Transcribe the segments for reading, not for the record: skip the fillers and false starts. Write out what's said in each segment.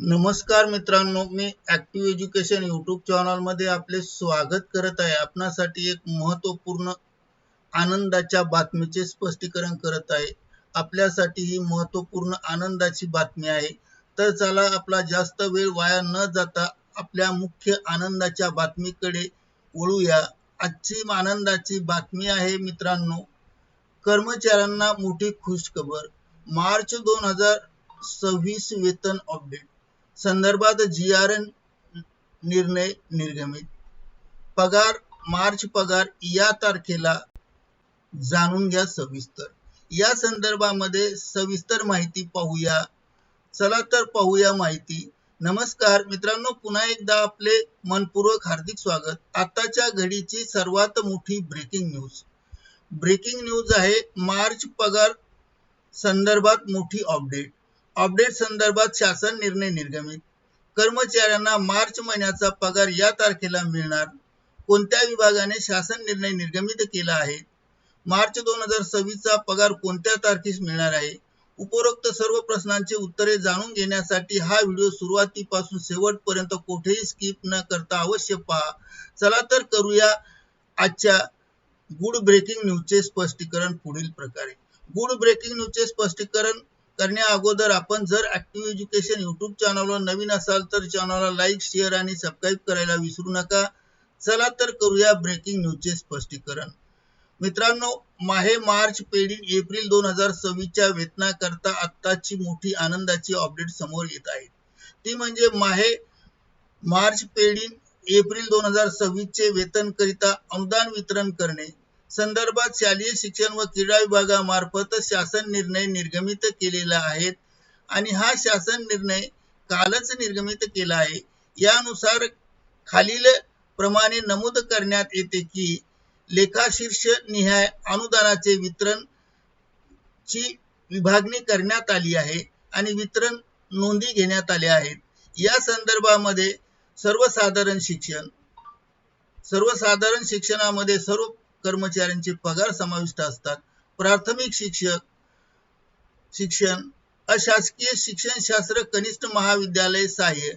नमस्कार मित्रांनो, मी active education YouTube चॅनलमध्ये आपले स्वागत करत आहे। आपणासाठी एक महत्त्वपूर्ण आनंदाच्या बातमीचे स्पष्टीकरण करत आहे। आपल्यासाठी ही महत्त्वपूर्ण आनंदाची बातमी आहे। तर चला आपला जास्त वेळ वाया न जाता आपल्या मुख्य आनंदाच्या बातमीकडे वळूया। आजची आनंदाची बातमी आहे मित्रांनो, कर्मचाऱ्यांना मोठी खुशखबर। मार्च 2026 वेतन अपडेट संदर्भात GRN निर्णय निर्गमित। मार्च पगार या तारखेला जाणून घ्या सविस्तर। या संदर्भामध्ये सविस्तर माहिती पाहूया। चला तर पाहूया माहिती। नमस्कार मित्रांनो, पुन्हा एकदा आपले मनपूर्वक हार्दिक स्वागत। आताच्या घडीची सर्वात मोठी ब्रेकिंग न्यूज आहे। मार्च पगार संदर्भात मोठी अपडेट संदर्भात शासन निर्णय निर्गमित। कर्मचाऱ्यांना मार्च महिन्याचा पगार या तारखेला मिळणार। कोणत्या विभागाने शासन निर्णय निर्गमित केला आहे? मार्च 2026 चा पगार कोणत्या तारखेस मिळणार आहे? उपरोक्त सर्व प्रश्नांची उत्तरे जाणून घेण्यासाठी हा व्हिडिओ सुरुवातीपासून शेवटपर्यंत कोठेही स्किप न करता अवश्य पहा। चला तर करूया आजच्या गुड ब्रेकिंग न्यूजचे स्पष्टीकरण पुढील प्रकारे। गुड ब्रेकिंग न्यूजचे स्पष्टीकरण करण्या अगोदर आपण जर ऍक्टिव्ह एज्युकेशन यूट्यूब चॅनलवर नवीन असाल तर चॅनलला लाईक, शेअर आणि सबस्क्राईब करायला विसरू नका। चला तर करूया ब्रेकिंग न्यूजचे स्पष्टीकरण। मित्रांनो, मार्च पेड एप्रिल 2026 च्या वेतनाकरता आत्ताची मोठी आनंदाची अपडेट समोर येत आहे। ती म्हणजे मार्च पेड एप्रिल 2026 चे वेतन करिता अनुदान वितरण करणे संदर्भात शालेय शिक्षण व क्रीडा विभागामार्फत शासन निर्णय निर्गमित केलेला आहे आणि हा शासन निर्णय कालच निर्गमित केला आहे। यानुसार खालील प्रमाणे नमूद करण्यात येते की लेखाशीर्ष निहाय अनुदानाचे वितरण ची विभागणी करण्यात आली आहे आणि वितरण नोंदी घेण्यात आल्या आहेत। या संदर्भामध्ये सर्वसाधारण शिक्षणामध्ये सर्व कर्मचाऱ्यांचे पगार समाविष्ट असतात। प्राथमिक शिक्षण, अशासकीय शिक्षणशास्त्र कनिष्ठ महाविद्यालय सहाय्य,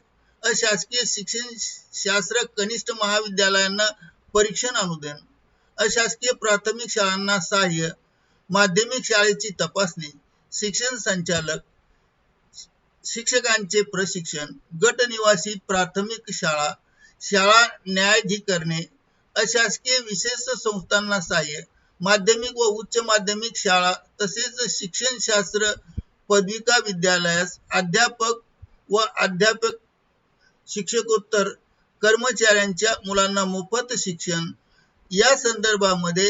अशासकीय शिक्षणशास्त्र कनिष्ठ महाविद्यालयांना परीक्षण अनुदान, अशासकीय प्राथमिक शाळांना सहाय्य, माध्यमिक शाळेची तपासणी, शिक्षण संचालक, शिक्षकांचे प्रशिक्षण, गट निवासी प्राथमिक शाळा, शाळा न्यायाधिकरणे, अशासकीय विशेष संस्थांना सहाय्य, माध्यमिक व उच्च माध्यमिक शाळा तसेच शिक्षणशास्त्र पदविका विद्यालयास अध्यापक व अध्यापक शिक्षकोत्तर कर्मचाऱ्यांच्या मुलांना मोफत शिक्षण या संदर्भामध्ये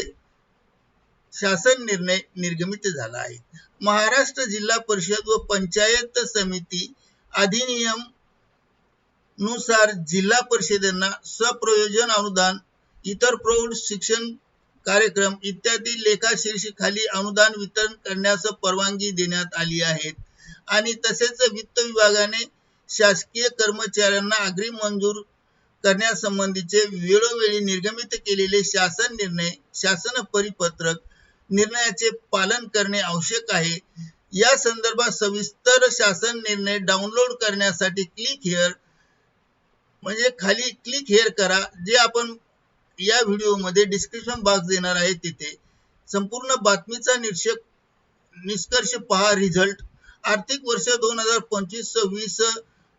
शासन निर्णय निर्गमित झाला आहे। महाराष्ट्र जिल्हा परिषद व पंचायत समिती अधिनियम नुसार जिल्हा परिषदेना स्वप्रयोजन अनुदान, इतर प्रौढ शिक्षण कार्यक्रम इत्यादी लेखाशीर्षेखाली अनुदान वितरण करण्यास परवानगी देण्यात आली आहे आणि तसेच वित्त विभागाने शासकीय कर्मचाऱ्यांना अग्रिम मंजूर करण्यासंबंधीचे वेळोवेळी निर्गमित केलेले शासन निर्णय, शासन परिपत्रक निर्णयाचे पालन करणे आवश्यक आहे। या संदर्भात सविस्तर शासन निर्णय डाउनलोड करण्यासाठी खाली क्लिक हेअर करा, जे आपण या व्हिडिओमध्ये डिस्क्रिप्शन बॉक्स देणार आहे तिथे। संपूर्ण बातमीचा निष्कर्ष पहा। रिझल्ट आर्थिक वर्ष 2025-26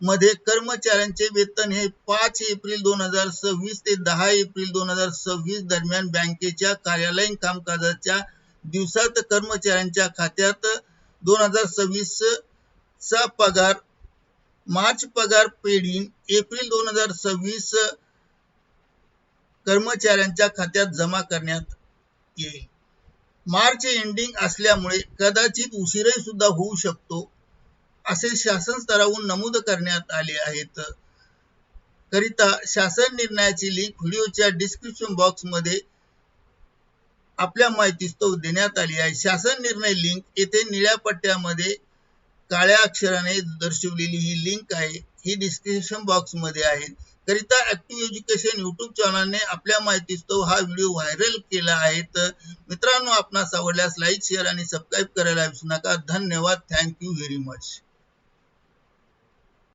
मध्ये कर्मचाऱ्यांचे वेतन हे 5 एप्रिल 2026 ते 10 एप्रिल 2026 दरम्यान बँकेच्या कार्यालयीन कामकाजाच्या दिवसात कर्मचाऱ्यांच्या खात्यात 2026 चा पगार मार्च पगार पेड एप्रिल 2026 कर्मचाऱ्यांच्या खात्यात जमा करण्यात येईल। मार्च एंडिंग असल्यामुळे कदाचित उशीरही सुद्धा होऊ शकतो असे शासन स्तरावरून नमूद करण्यात आले आहेत। करिता शासन निर्णयाची लिंक व्हिडिओच्या डिस्क्रिप्शन बॉक्स मध्ये आपल्या माहितीस्तव देण्यात आली आहे। शासन निर्णय लिंक येथे निळ्या पट्ट्यामध्ये काळ्या अक्षराने दर्शवलेली ही लिंक आहे, ही डिस्क्रिप्शन बॉक्स मध्ये आहे। करिता ऍक्टिव्ह एज्युकेशन यूट्यूब चॅनलने आपल्या माहितीस्तव हा व्हिडिओ व्हायरल केला आहे। मित्रांनो, आपणास आवडल्यास लाईक, शेअर आणि सबस्क्राईब करायला विसरू नका। धन्यवाद। Thank you very much.